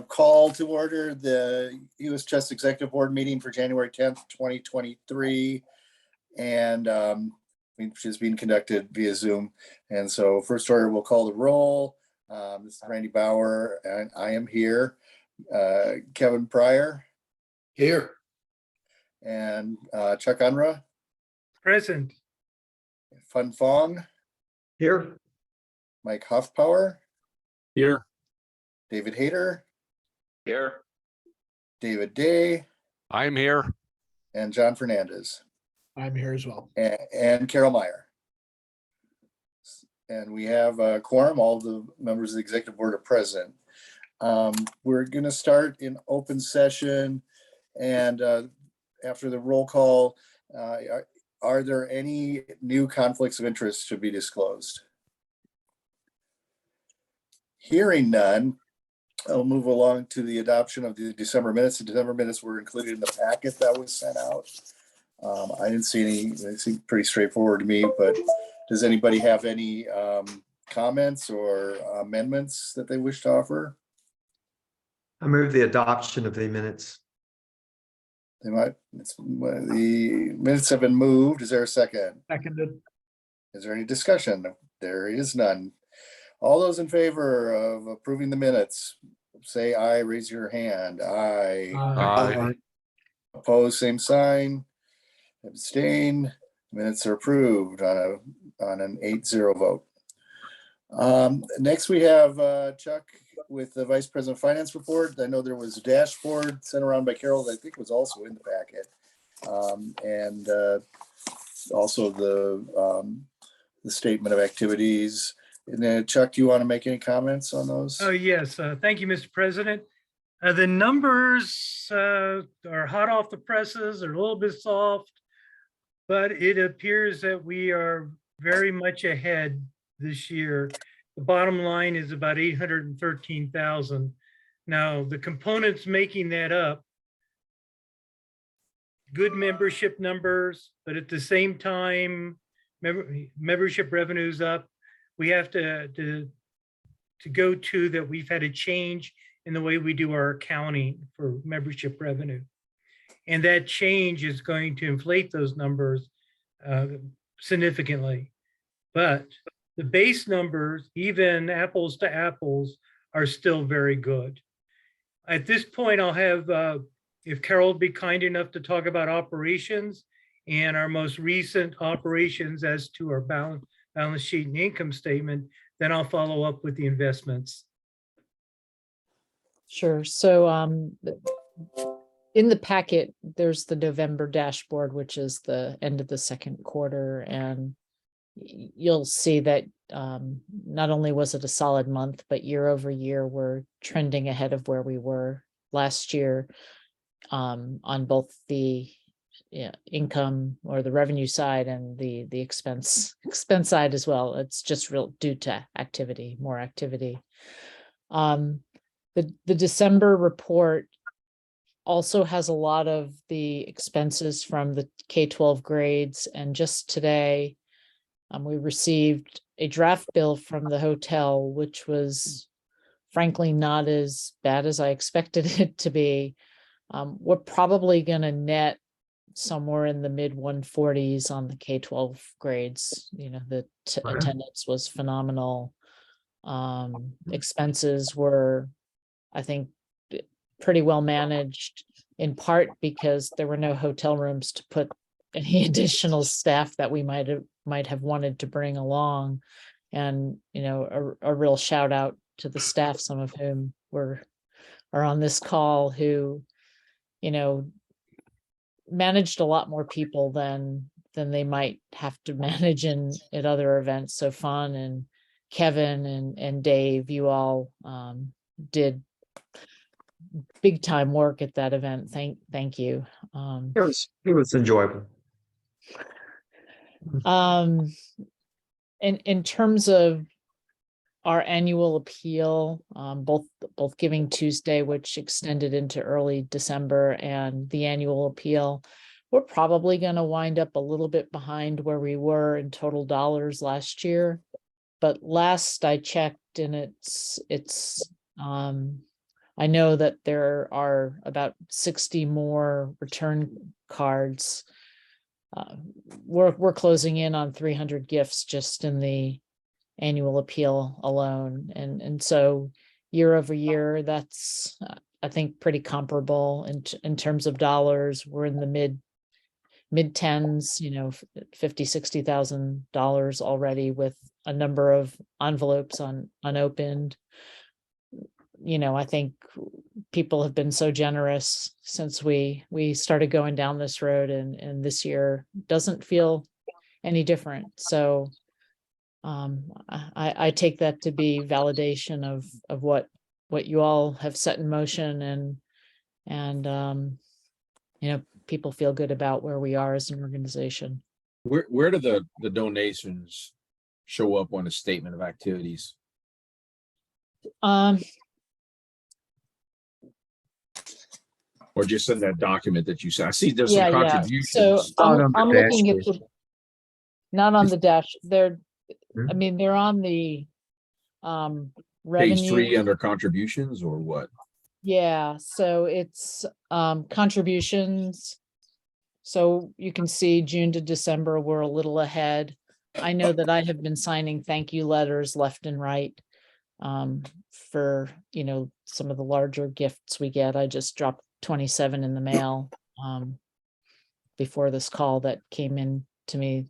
Call to order the U.S. Trust Executive Board meeting for January 10th, 2023. And which is being conducted via Zoom. And so first order, we'll call the roll. This is Randy Bauer, and I am here. Kevin Pryor. Here. And Chuck Unruh. Present. Fun Fong. Here. Mike Huffpower. Here. David Hayter. Here. David Day. I'm here. And John Fernandez. I'm here as well. And Carol Meyer. And we have a quorum. All the members of the executive board are present. We're going to start in open session, and after the roll call, are there any new conflicts of interest to be disclosed? Hearing none, I'll move along to the adoption of the December minutes. The December minutes were included in the packet that was sent out. I didn't see any. They seem pretty straightforward to me, but does anybody have any comments or amendments that they wish to offer? I move the adoption of the minutes. They might. The minutes have been moved. Is there a second? Seconded. Is there any discussion? There is none. All those in favor of approving the minutes, say aye. Raise your hand. Aye. Aye. Opposed, same sign. Abstain. Minutes are approved on an 8-0 vote. Next we have Chuck with the Vice President Finance report. I know there was a dashboard sent around by Carol that I think was also in the packet. And also the statement of activities. And then Chuck, do you want to make any comments on those? Oh, yes. Thank you, Mr. President. The numbers are hot off the presses. They're a little bit soft, but it appears that we are very much ahead this year. The bottom line is about 813,000. Now, the components making that up, good membership numbers, but at the same time, membership revenues up. We have to go to that we've had a change in the way we do our accounting for membership revenue. And that change is going to inflate those numbers significantly. But the base numbers, even apples to apples, are still very good. At this point, I'll have, if Carol would be kind enough to talk about operations and our most recent operations as to our balance sheet and income statement, then I'll follow up with the investments. Sure. So in the packet, there's the November dashboard, which is the end of the second quarter. And you'll see that not only was it a solid month, but year over year, we're trending ahead of where we were last year on both the income or the revenue side and the expense side as well. It's just real due to activity, more activity. The December report also has a lot of the expenses from the K-12 grades. And just today, we received a draft bill from the hotel, which was frankly not as bad as I expected it to be. We're probably going to net somewhere in the mid 140s on the K-12 grades. You know, the attendance was phenomenal. Expenses were, I think, pretty well managed, in part because there were no hotel rooms to put any additional staff that we might have wanted to bring along. And, you know, a real shout out to the staff, some of whom are on this call, who, you know, managed a lot more people than they might have to manage at other events. So Fawn and Kevin and Dave, you all did big time work at that event. Thank you. It was enjoyable. In terms of our annual appeal, both Giving Tuesday, which extended into early December, and the annual appeal, we're probably going to wind up a little bit behind where we were in total dollars last year. But last I checked, and it's I know that there are about 60 more return cards. We're closing in on 300 gifts just in the annual appeal alone. And so year over year, that's, I think, pretty comparable in terms of dollars. We're in the mid tens, $50,000-$60,000 already, with a number of envelopes unopened. I think people have been so generous since we started going down this road, and this year doesn't feel any different. So I take that to be validation of what you all have set in motion, and people feel good about where we are as an organization. Where do the donations show up on a statement of activities? Or just in that document that you said? I see there's some Yeah. So contributions. Not on I'm the looking at dashboard. not on the dash. They're, Hmm. they're on the Page 3 revenue. under contributions or what? Yeah, so it's contributions. So you can see June to December, we're a little ahead. I know that I have been signing thank you letters left and right for, some of the larger gifts we get. I just dropped 27 in the mail before this call that came in to me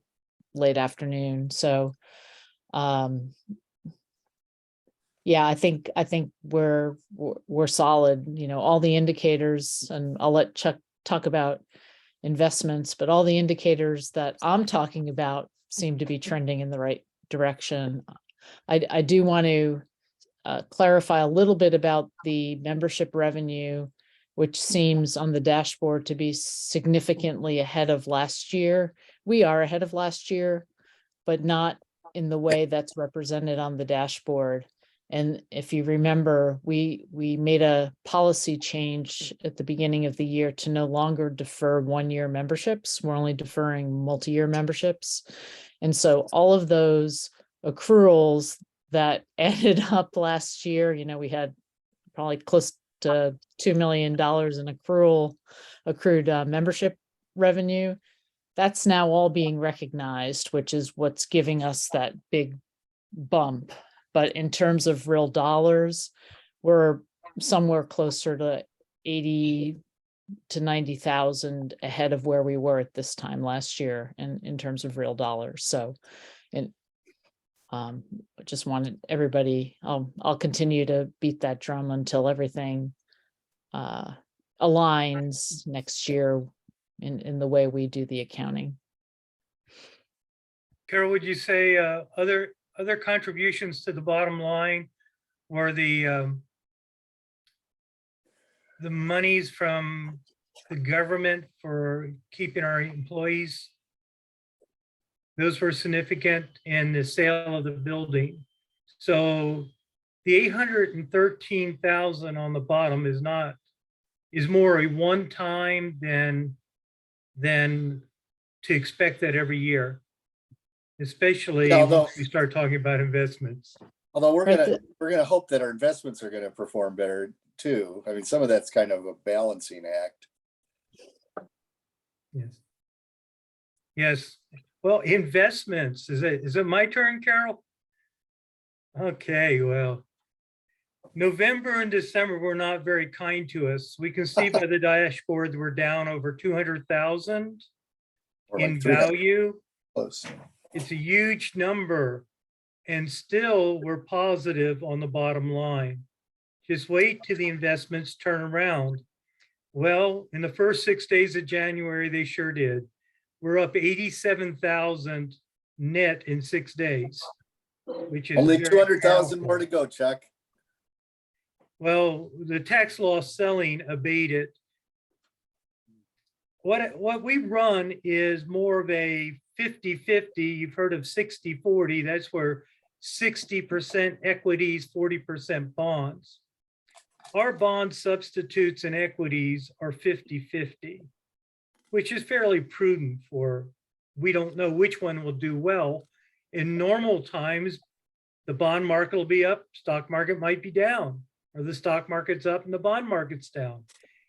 late afternoon. So yeah, I think we're solid, all the indicators, and I'll let Chuck talk about investments, but all the indicators that I'm talking about seem to be trending in the right direction. I do want to clarify a little bit about the membership revenue, which seems on the dashboard to be significantly ahead of last year. We are ahead of last year, but not in the way that's represented on the dashboard. And if you remember, we made a policy change at the beginning of the year to no longer defer one-year memberships. We're only deferring multi-year memberships. And so all of those accruals that added up last year, we had probably close to $2 million in accrued membership revenue. That's now all being recognized, which is what's giving us that big bump. But in terms of real dollars, we're somewhere closer to 80 to 90,000 ahead of where we were at this time last year in terms of real dollars. So, and just wanted everybody, I'll continue to beat that drum until everything aligns next year in the way we do the accounting. Carol, would you say other contributions to the bottom line were the monies from the government for keeping our employees? Those were significant in the sale of the building. So the 813,000 on the bottom is more a one-time than to expect that every year, especially once we start talking about investments. Although we're Right, gonna hope that our investments are gonna perform better too. I mean, some of that's kind of a balancing act. Yes. Yes. Well, investments, is it my turn, Carol? Okay, well, November and December were not very kind to us. We can see by the dashboard that we're down over 200,000 Or like in 300 value. close. It's a huge number, and still we're positive on the bottom line. Just wait till the investments turn around. Well, in the first 6 days of January, they sure did. We're up 87,000 net in 6 days, which is Only very 200,000 more to powerful. go, Chuck. Well, the tax loss selling abated. What we run is more of a 50-50. You've heard of 60-40. That's where 60% equities, 40% bonds. Our bond substitutes and equities are 50-50, which is fairly prudent for, we don't know which one will do well. In normal times, the bond market will be up, stock market might be down. or the stock market's up and the bond market's down.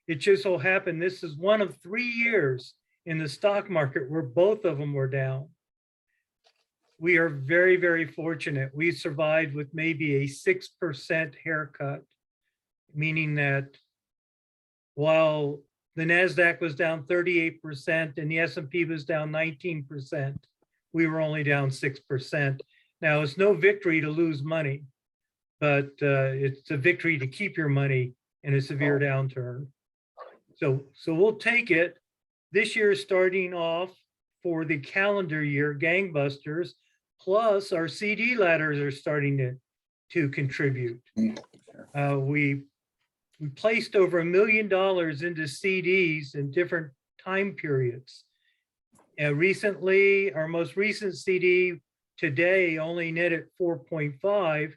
It just so happened this is one of 3 years in the stock market where both of them were down. We are very, very fortunate. We survived with maybe a 6% haircut, meaning that while the NASDAQ was down 38% and the S&P was down 19%, we were only down 6%. Now, it's no victory to lose money, but it's a victory to keep your money in a severe downturn. So we'll take it. This year is starting off for the calendar year gangbusters, plus our CD ladders are starting to contribute. We placed over $1 million into CDs in different time periods. Recently, our most recent CD today only netted 4.5.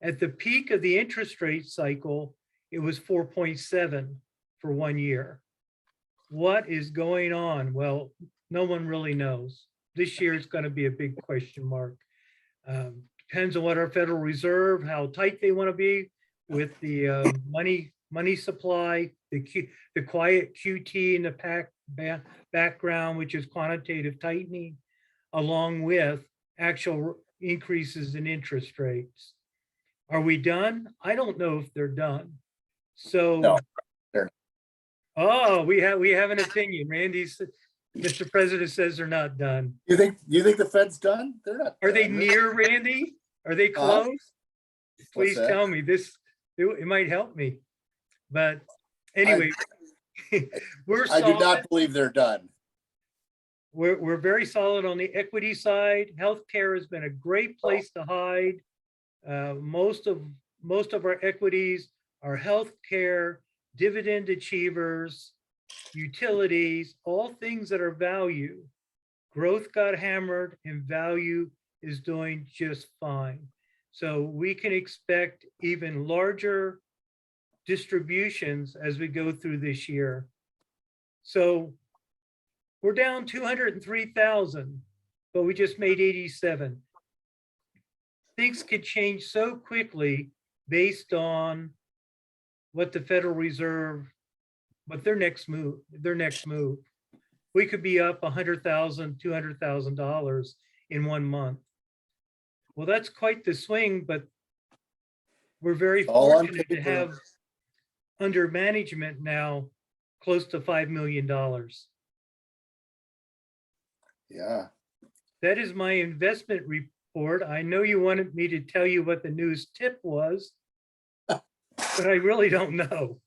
At the peak of the interest rate cycle, it was 4.7 for 1 year. What is going on? Well, no one really knows. This year is going to be a big question mark. Depends on what our Federal Reserve, how tight they want to be with the money supply, the quiet QT in the background, which is quantitative tightening, along with actual increases in interest rates. Are we done? I don't know if they're done. So, No, they're oh, we have an opinion. Mr. President says they're not done. You think the Fed's done? They're not. Are they done. near, Randy? Are they Huh? close? Please that? tell me this. It might help me. But anyway, we're I do solid. not believe they're done. We're very solid on the equity side. Healthcare has been a great place to hide. Most of our equities are healthcare, dividend achievers, utilities, all things that are value. Growth got hammered and value is doing just fine. So we can expect even larger distributions as we go through this year. So we're down 203,000, but we just made 87. Things could change so quickly based on what the Federal Reserve, what their next move. We could be up $100,000, $200,000 in 1 month. Well, that's quite the swing, but we're very All on fortunate to paper. have under management now close to $5 million. Yeah. That is my investment report. I know you wanted me to tell you what the news tip was, but I really don't know.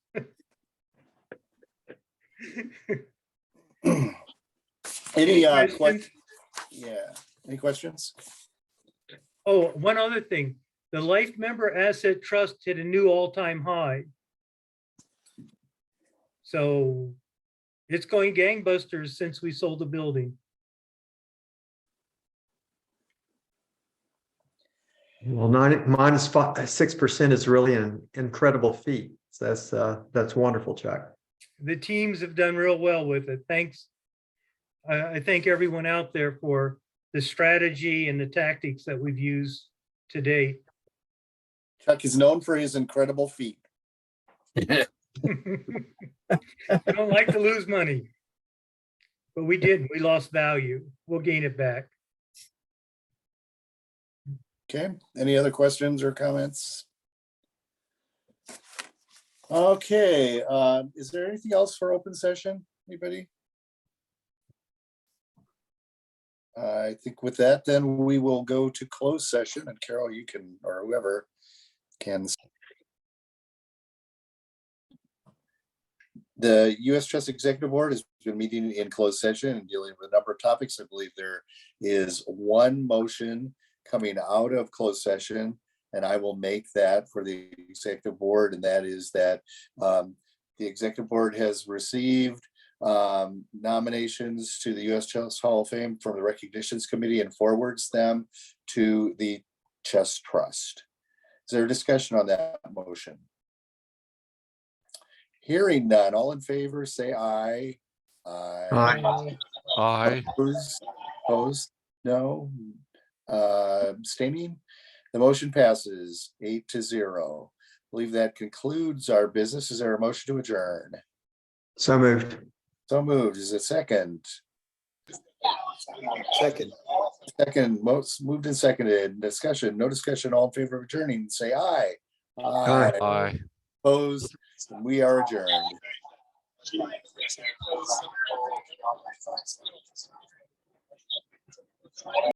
Any questions? yeah. Any questions? Oh, one other thing. The Life Member Asset Trust hit a new all-time high. So it's going gangbusters since we sold the building. Well, minus 6% is really an incredible feat. So that's wonderful, Chuck. The teams have done real well with it. Thanks. I thank everyone out there for the strategy and the tactics that we've used to date. Chuck is known for his incredible feat. I don't like to lose money, but we didn't. We lost value. We'll gain it back. Okay, any other questions or comments? Okay, is there anything else for open session? Anybody? I think with that, then we will go to closed session, and Carol, you can, or whoever can. The U.S. Trust Executive Board has been meeting in closed session and dealing with a number of topics. I believe there is one motion coming out of closed session, and I will make that for the Executive Board, and that is that the Executive Board has received nominations to the U.S. Chess Hall of Fame from the Recognitions Committee and forwards them to the Chess Trust. Is there a discussion on that motion? Hearing none, all in favor, say aye. Aye. Aye. Opposed? No. Abstaining? The motion passes 8-0. believe that concludes our business. Is there a motion to adjourn? So moved. So moved. Is it second? Second. Second, most moved and seconded. Discussion, no discussion. All in favor of adjourning, say aye. Aye. Aye. Opposed? We are adjourned.